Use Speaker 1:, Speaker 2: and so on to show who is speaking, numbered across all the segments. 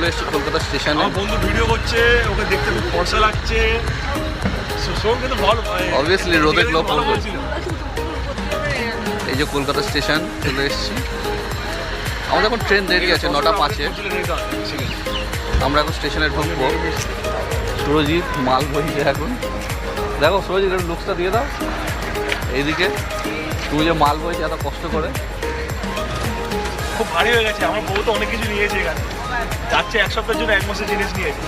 Speaker 1: এসেছি কলকাতা স্টেশনে।
Speaker 2: আমার বন্ধু ভিডিও করছে, ওকে দেখতে খুব ফর্সা লাগছে। কিন্তু ভালো
Speaker 1: অবভিয়াসলি রোদে গ্লো করবে। এই যে কলকাতা স্টেশন চলে এসেছি। আমাদের এখন ট্রেন দেরি আছে 9:05-এ। আমরা এখন স্টেশনে ঢুকবো। সুরজিৎ মাল বইছে এখন। দেখো সুরজিৎ একটু লুকসটা দিয়ে দাও। এইদিকে তুমি যে মাল বইছে এত কষ্ট করে,
Speaker 2: খুব ভারী হয়ে গেছে। আমার বউ তো অনেক কিছু নিয়েছে এখানে, যাচ্ছে 1 সপ্তাহের জন্য 1 মাসের জিনিস নিয়েছে।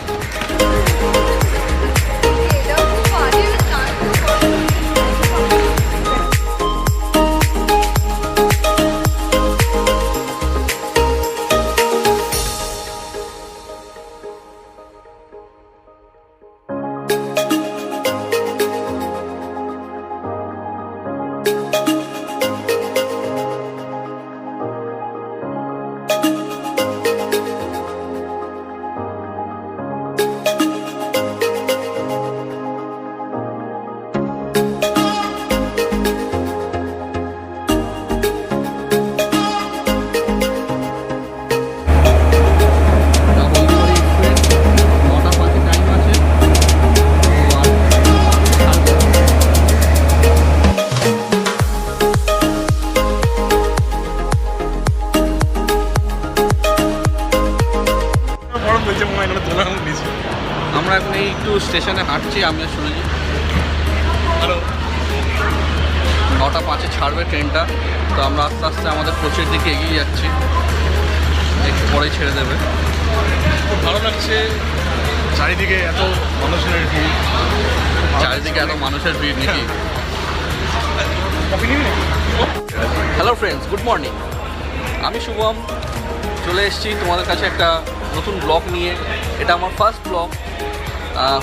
Speaker 1: আমরা এখন এই একটু স্টেশনে হাঁটছি, আমি আর সুরজিৎ।
Speaker 2: হ্যালো,
Speaker 1: 9:05-এ ছাড়বে ট্রেনটা, তো আমরা আস্তে আস্তে আমাদের কোচের দিকে এগিয়ে যাচ্ছি। একটু পরেই ছেড়ে দেবে।
Speaker 2: খুব ভালো লাগছে চারিদিকে এত মানুষের ভিড়।
Speaker 1: চারিদিকে এত মানুষের ভিড় নাকি? Hello friends, good morning. আমি শুভম, চলে এসেছি তোমাদের কাছে একটা নতুন ব্লগ নিয়ে। এটা আমার first blog.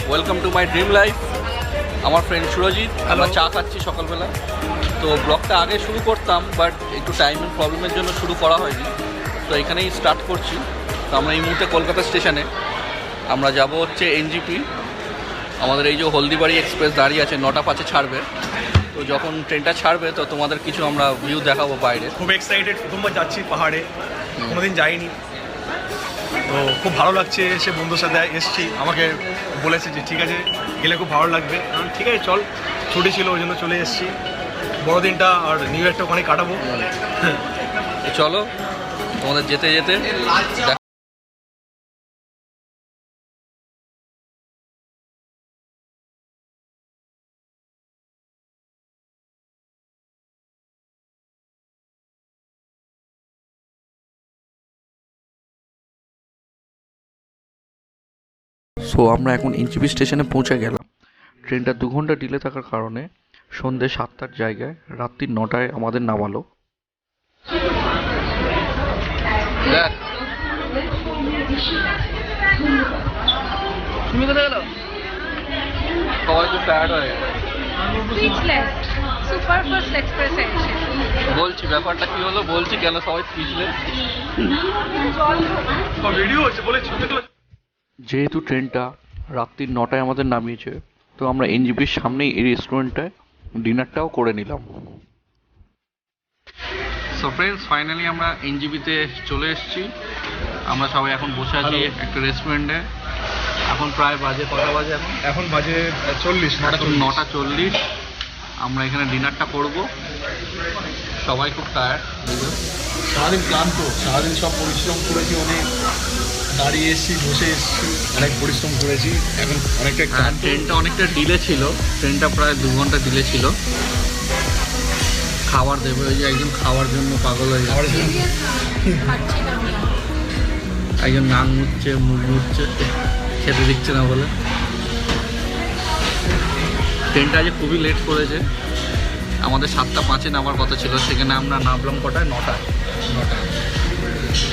Speaker 1: Welcome to my dream life. আমার ফ্রেন্ড সুরজিৎ, আমরা চা খাচ্ছি সকালবেলা। তো ব্লগটা আগে শুরু করতাম, বাট একটু টাইমের প্রবলেমের জন্য শুরু করা হয়নি। তো এখানেই স্টার্ট করছি। তো আমরা এই মুহূর্তে কলকাতা স্টেশনে। আমরা যাব হচ্ছে এনজিপি। আমাদের এই যে হলদিবাড়ি এক্সপ্রেস দাঁড়িয়ে আছে, 9:05-এ ছাড়বে। তো যখন ট্রেনটা ছাড়বে তো তোমাদের কিছু আমরা ভিউ দেখাবো বাইরে।
Speaker 2: খুব এক্সাইটেড, প্রথমবার যাচ্ছি পাহাড়ে, কোনোদিন যাইনি। তো খুব ভালো লাগছে। সে বন্ধুর সাথে এসেছি, আমাকে বলেছে যে ঠিক আছে গেলে খুব ভালো লাগবে। ঠিক আছে চল, ছুটি ছিল ওই জন্য চলে এসেছি। বড়দিনটা আর নিউ ইয়ারটা ওখানে কাটাবো।
Speaker 1: চলো তোমাদের যেতে যেতে সো আমরা এখন এনজিপি স্টেশনে পৌঁছে গেলাম। ট্রেনটা 2 ঘন্টা ডিলে থাকার কারণে সন্ধ্যে 7টার জায়গায় রাত্রি 9টায় আমাদের নামালো। তুমি কোথায় গেলো? সবাই খুব টায়ার্ড হয়ে গেছে। বলছি ব্যাপারটা কি হলো, বলছি কেন সবাই স্পিচলেস। যেহেতু ট্রেনটা রাত্রি 9টায় আমাদের নামিয়েছে, তো আমরা এনজিপির সামনেই এই রেস্টুরেন্টটায় ডিনারটাও করে নিলাম। সো ফ্রেন্ডস, ফাইনালি আমরা এনজিপিতে চলে এসেছি। আমরা সবাই এখন বসে আছি একটা রেস্টুরেন্টে। এখন প্রায় বাজে কটা বাজে?
Speaker 2: এখন বাজে
Speaker 1: 9:40। আমরা এখানে ডিনারটা করব। সবাই খুব টায়ার্ড,
Speaker 2: সারাদিন ক্লান্ত, সারাদিন সব পরিশ্রম করেছি, অনেক দাঁড়িয়ে এসেছি, বসে এসেছি, অনেক পরিশ্রম করেছি। এখন অনেকটা
Speaker 1: ট্রেনটা অনেকটা ডিলে ছিল, ট্রেনটা প্রায় 2 ঘন্টা ডিলে ছিল। খাবার দেবে, ওই যে একজন খাওয়ার জন্য পাগল হয়ে যাচ্ছে। একজন নাক মুচ্ছে, মুখ মুচ্ছে, খেতে দিচ্ছে না বলে। ট্রেনটা আজ খুবই লেট করেছে। আমাদের 7:05-এ নামার কথা ছিল, সেখানে আমরা নামলাম কটায়? 9টায়।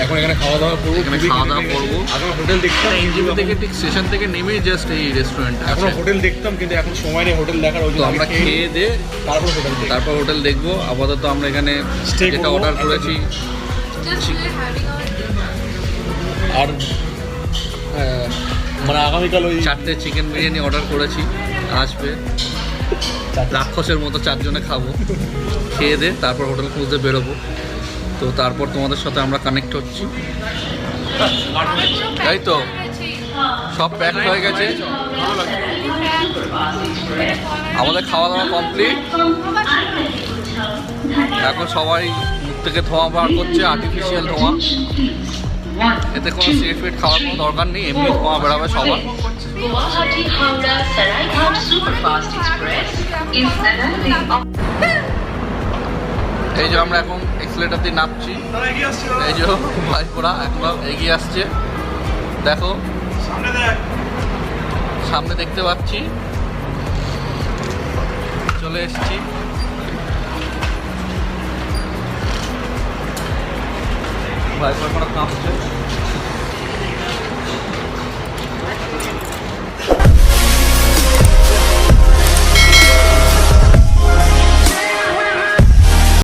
Speaker 2: এখন এখানে খাওয়া দাওয়া করবো।
Speaker 1: এখানে খাওয়া দাওয়া করবো।
Speaker 2: আগে হোটেল দেখতাম
Speaker 1: এনজিপি থেকে, ঠিক স্টেশন থেকে নেমেই জাস্ট এই রেস্টুরেন্ট।
Speaker 2: এখন হোটেল দেখতাম, কিন্তু এখন সময় নেই হোটেল দেখার। ওই জন্য
Speaker 1: আমরা খেয়ে দিয়ে তারপর হোটেল দেখবো। আপাতত আমরা এখানে যেটা অর্ডার করেছি,
Speaker 2: আর মানে আগামীকাল ওই
Speaker 1: 4টে চিকেন বিরিয়ানি অর্ডার করেছি, আসবে। রাক্ষসের মতো 4 জনে খাবো। খেয়ে দিয়ে তারপর হোটেল খুঁজতে বেরোবো। তো তারপর তোমাদের সাথে আমরা কানেক্ট হচ্ছি। তাই তো সব প্যাক হয়ে গেছে। আমাদের খাওয়া দাওয়া কমপ্লিট। এখন সবাই মুখ থেকে ধোঁয়া বার করছে, আর্টিফিশিয়াল ধোঁয়া। এতে কোনো সিগারেট খাওয়ার কোনো দরকার নেই, এমনি ধোঁয়া বেরোবে সবার।
Speaker 3: Guwahati Howrah Saraighat Superfast Express is arriving.
Speaker 1: এই যে আমরা এখন এক্সেলেটার দিয়ে নামছি। এই যে ভাইপোরা এখনো এগিয়ে আসছে, দেখো সামনে দেখতে পাচ্ছি, চলে এসেছি। ভাইপো এখনো কাঁপছে।